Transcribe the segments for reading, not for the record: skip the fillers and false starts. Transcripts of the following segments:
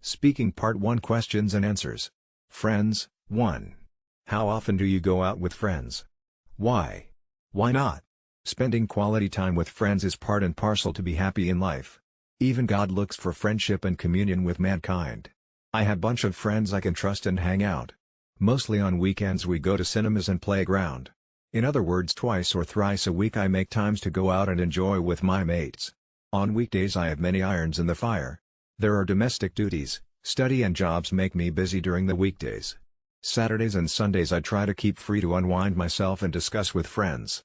Speaking Part 1 Questions and Answers. Friends, 1. How often do you go out with friends? Why? Why not? Spending quality time with friends is part and parcel to be happy in life. Even God looks for friendship and communion with mankind. I have a bunch of friends I can trust and hang out. Mostly on weekends we go to cinemas and playground. In other words, twice or thrice a week I make times to go out and enjoy with my mates. On weekdays I have many irons in the fire. There are domestic duties, study and jobs make me busy during the weekdays. Saturdays and Sundays I try to keep free to unwind myself and discuss with friends.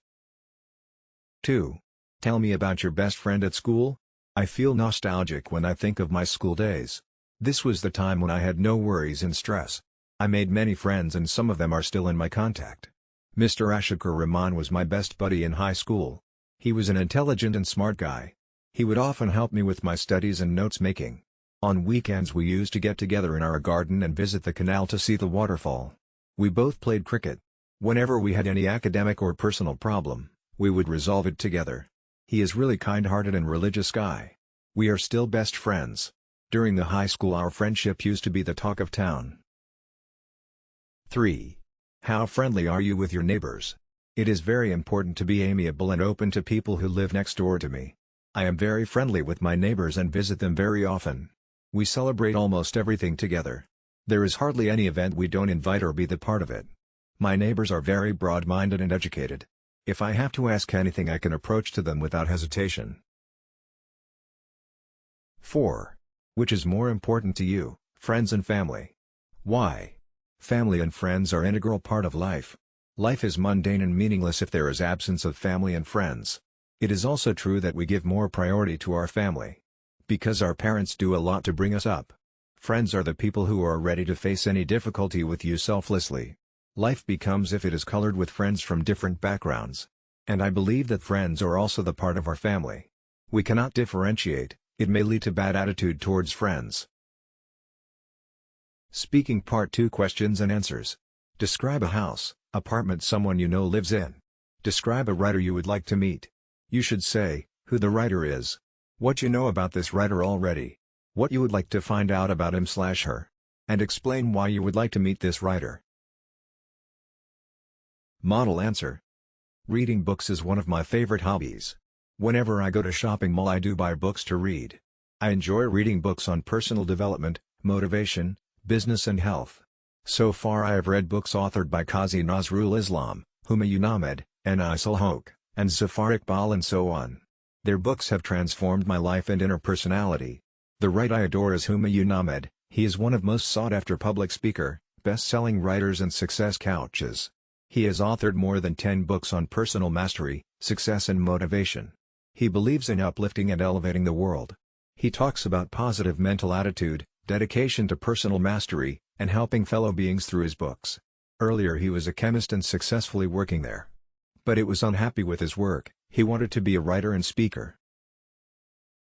2. Tell me about your best friend at school. I feel nostalgic when I think of my school days. This was the time when I had no worries and stress. I made many friends and some of them are still in my contact. Mr. Ashikur Rahman was my best buddy in high school. He was an intelligent and smart guy. He would often help me with my studies and notes making. On weekends we used to get together in our garden and visit the canal to see the waterfall. We both played cricket. Whenever we had any academic or personal problem, we would resolve it together. He is really kind-hearted and religious guy. We are still best friends. During the high school our friendship used to be the talk of town. 3. How friendly are you with your neighbors? It is very important to be amiable and open to people who live next door to me. I am very friendly with my neighbors and visit them very often. We celebrate almost everything together. There is hardly any event we don't invite or be the part of it. My neighbors are very broad-minded and educated. If I have to ask anything I can approach to them without hesitation. 4. Which is more important to you, friends and family? Why? Family and friends are an integral part of life. Life is mundane and meaningless if there is absence of family and friends. It is also true that we give more priority to our family. Because our parents do a lot to bring us up. Friends are the people who are ready to face any difficulty with you selflessly. Life becomes if it is colored with friends from different backgrounds. And I believe that friends are also the part of our family. We cannot differentiate, it may lead to bad attitude towards friends. Speaking Part 2 Questions and Answers. Describe a house, apartment someone you know lives in. Describe a writer you would like to meet. You should say, who the writer is. What you know about this writer already. What you would like to find out about him/her. And explain why you would like to meet this writer. Model answer. Reading books is one of my favorite hobbies. Whenever I go to shopping mall I do buy books to read. I enjoy reading books on personal development, motivation, business and health. So far I have read books authored by Qazi Nazrul Islam, Humayun Ahmed, Anas al-Hoque, and Zafar Iqbal and so on. Their books have transformed my life and inner personality. The writer I adore is Humayun Ahmed. He is one of most sought-after public speaker, best-selling writers and success coaches. He has authored more than 10 books on personal mastery, success and motivation. He believes in uplifting and elevating the world. He talks about positive mental attitude, dedication to personal mastery, and helping fellow beings through his books. Earlier he was a chemist and successfully working there. But it was unhappy with his work, he wanted to be a writer and speaker.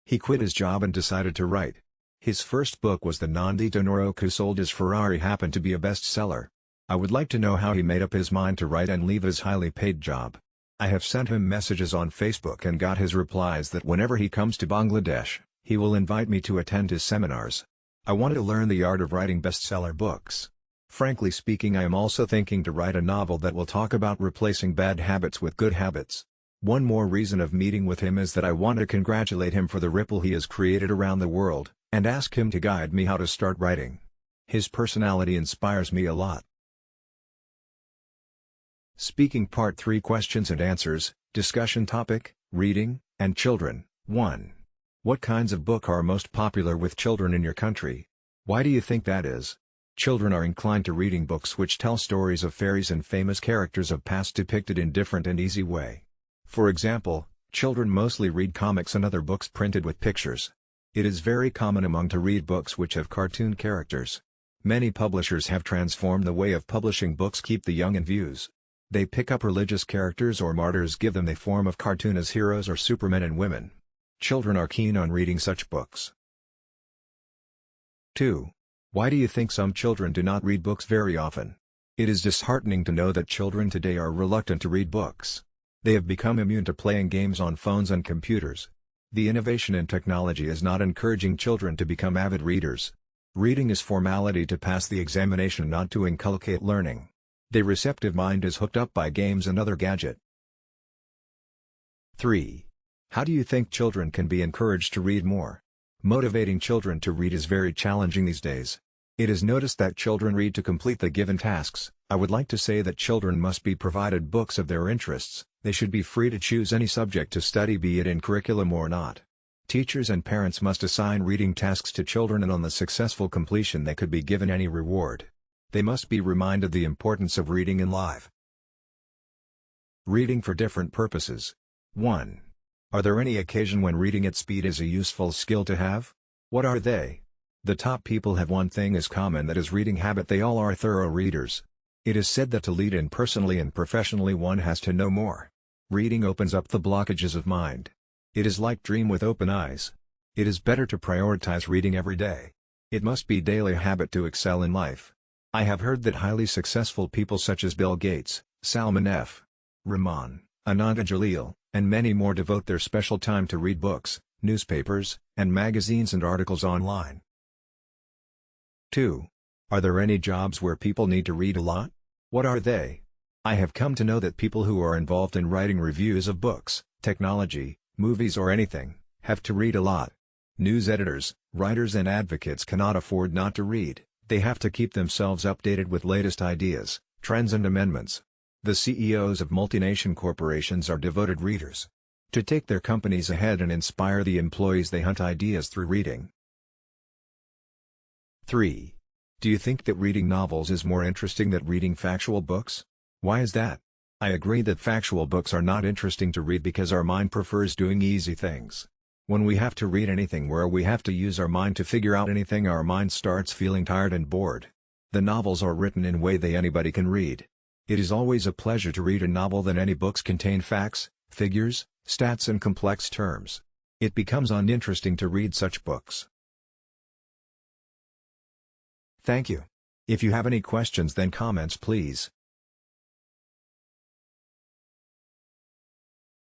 He quit his job and decided to write. His first book was The Nandito Noroku sold his Ferrari happened to be a bestseller. I would like to know how he made up his mind to write and leave his highly paid job. I have sent him messages on Facebook and got his replies that whenever he comes to Bangladesh, he will invite me to attend his seminars. I want to learn the art of writing bestseller books. Frankly speaking, I am also thinking to write a novel that will talk about replacing bad habits with good habits. One more reason of meeting with him is that I want to congratulate him for the ripple he has created around the world, and ask him to guide me how to start writing. His personality inspires me a lot. Speaking Part 3 Questions and Answers, Discussion Topic, Reading, and Children. 1. What kinds of book are most popular with children in your country? Why do you think that is? Children are inclined to reading books which tell stories of fairies and famous characters of past depicted in different and easy way. For example, children mostly read comics and other books printed with pictures. It is very common among to read books which have cartoon characters. Many publishers have transformed the way of publishing books keep the young in views. They pick up religious characters or martyrs, give them the form of cartoon as heroes or supermen and women. Children are keen on reading such books. 2. Why do you think some children do not read books very often? It is disheartening to know that children today are reluctant to read books. They have become immune to playing games on phones and computers. The innovation in technology is not encouraging children to become avid readers. Reading is formality to pass the examination, not to inculcate learning. The receptive mind is hooked up by games and other gadget. 3. How do you think children can be encouraged to read more? Motivating children to read is very challenging these days. It is noticed that children read to complete the given tasks. I would like to say that children must be provided books of their interests. They should be free to choose any subject to study, be it in curriculum or not. Teachers and parents must assign reading tasks to children, and on the successful completion they could be given any reward. They must be reminded the importance of reading in life. Reading for different purposes. 1. Are there any occasion when reading at speed is a useful skill to have? What are they? The top people have one thing as common, that is reading habit. They all are thorough readers. It is said that to lead in personally and professionally one has to know more. Reading opens up the blockages of mind. It is like dream with open eyes. It is better to prioritize reading every day. It must be daily habit to excel in life. I have heard that highly successful people such as Bill Gates, Salman F. Rahman, Ananda Jalil, and many more devote their special time to read books, newspapers, and magazines and articles online. 2. Are there any jobs where people need to read a lot? What are they? I have come to know that people who are involved in writing reviews of books, technology, movies or anything, have to read a lot. News editors, writers and advocates cannot afford not to read. They have to keep themselves updated with latest ideas, trends and amendments. The CEOs of multinational corporations are devoted readers. To take their companies ahead and inspire the employees, they hunt ideas through reading. 3. Do you think that reading novels is more interesting than reading factual books? Why is that? I agree that factual books are not interesting to read because our mind prefers doing easy things. When we have to read anything where we have to use our mind to figure out anything, our mind starts feeling tired and bored. The novels are written in a way that anybody can read. It is always a pleasure to read a novel than any books contain facts, figures, stats and complex terms. It becomes uninteresting to read such books. Thank you. If you have any questions then comments please.